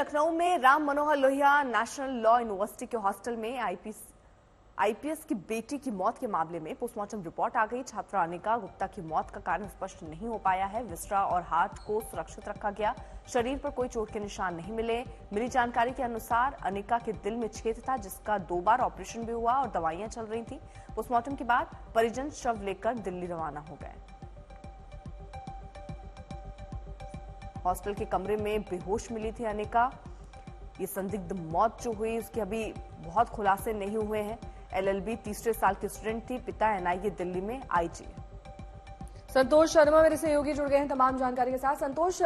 लखनऊ में Ram Manohar Lohia national law university के hostel में आईपीएस की बेटी की मौत के मामले में पोस्टमार्टम रिपोर्ट आ गई। छात्रा अनिका गुप्ता की मौत का कारण स्पष्ट नहीं हो पाया है। विसरा और हार्ट को सुरक्षित रखा गया। शरीर पर कोई चोट के निशान नहीं मिले। मिली जानकारी के अनुसार अनिका के दिल में छेद था, जिसका 2 बार ऑपरेशन भी हुआ और दवाइयां चल रही थी। पोस्टमार्टम के बाद परिजन शव लेकर दिल्ली रवाना हो गए। हॉस्टल के कमरे में बेहोश मिली थी अनिका। ये संदिग्ध मौत जो हुई उसके अभी बहुत खुलासे नहीं हुए हैं। एलएलबी तीसरे साल की स्टूडेंट थी। पिता एनआईए दिल्ली में आईजी। संतोष शर्मा मेरे सहयोगी जुड़ गए हैं तमाम जानकारी के साथ। संतोष,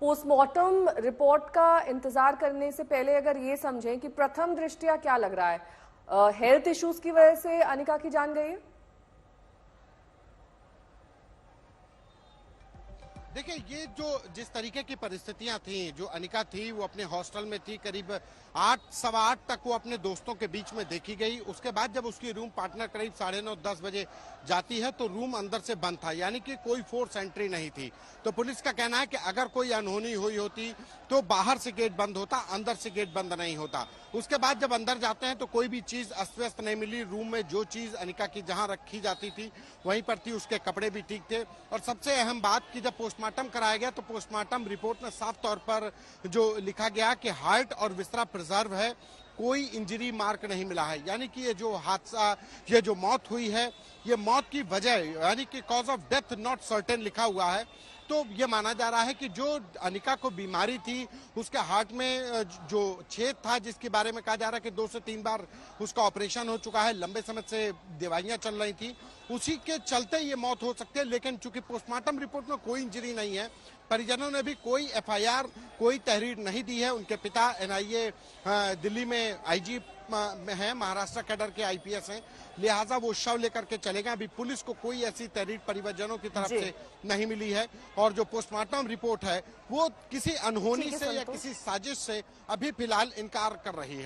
पोस्टमार्टम रिपोर्ट का इंतजार करने से पहले अगर ये समझें कि प्रथम दृष्टया क्या लग रहा है, हेल्थ इश्यूज की वजह से अनिका की जान गई है? देखिए, ये जो जिस तरीके की परिस्थितियां थी, जो अनिका थी वो अपने हॉस्टल में थी। करीब 8 सवा 8 तक वो अपने दोस्तों के बीच में देखी गई। उसके बाद जब उसकी रूम पार्टनर करीब 9:30-10 बजे जाती है तो रूम अंदर से बंद था, यानी कि कोई फोर्स एंट्री नहीं थी। तो पुलिस का कहना है कि अगर कोई अनहोनी हुई होती तो बाहर से गेट बंद होता, अंदर से गेट बंद नहीं होता। उसके बाद जब अंदर जाते हैं तो कोई भी चीज अस्त व्यस्त नहीं मिली। रूम में जो चीज अनिका की जहां रखी जाती थी वहीं पर थी। उसके कपड़े भी ठीक थे। और सबसे अहम बात कि जब पोस्टमार्टम कराया गया तो पोस्टमार्टम रिपोर्ट में साफ तौर पर जो लिखा गया कि हार्ट और विसरा प्रिजर्व है, कोई इंजरी मार्क नहीं मिला है। यानी कि ये जो हादसा, ये जो मौत हुई है, ये मौत की वजह यानी कि cause of death not certain लिखा हुआ है। तो ये माना जा रहा है कि जो अनिका को बीमारी थी, उसके हार्ट में जो छेद था, जिसके बारे में कहा जा रहा है कि 2 से 3 बार उसका ऑपरेशन हो चुका है, लंबे समय से दवाइयां चल रही थी, उसी के चलते ये मौत हो सकती है। लेकिन चूंकि पोस्टमार्टम रिपोर्ट में कोई इंजरी नहीं है, परिजनों ने भी कोई एफआईआर, कोई तहरीर नहीं दी है। उनके पिता एनआईए दिल्ली में आईजी में हैं, महाराष्ट्र कैडर के आईपीएस हैं, लिहाजा वो शव लेकर के चले गए। अभी पुलिस को कोई ऐसी तहरीर परिवारजनों की तरफ से नहीं मिली है। और जो पोस्टमार्टम रिपोर्ट है वो किसी अनहोनी से या किसी साजिश से अभी फिलहाल इनकार कर रही है।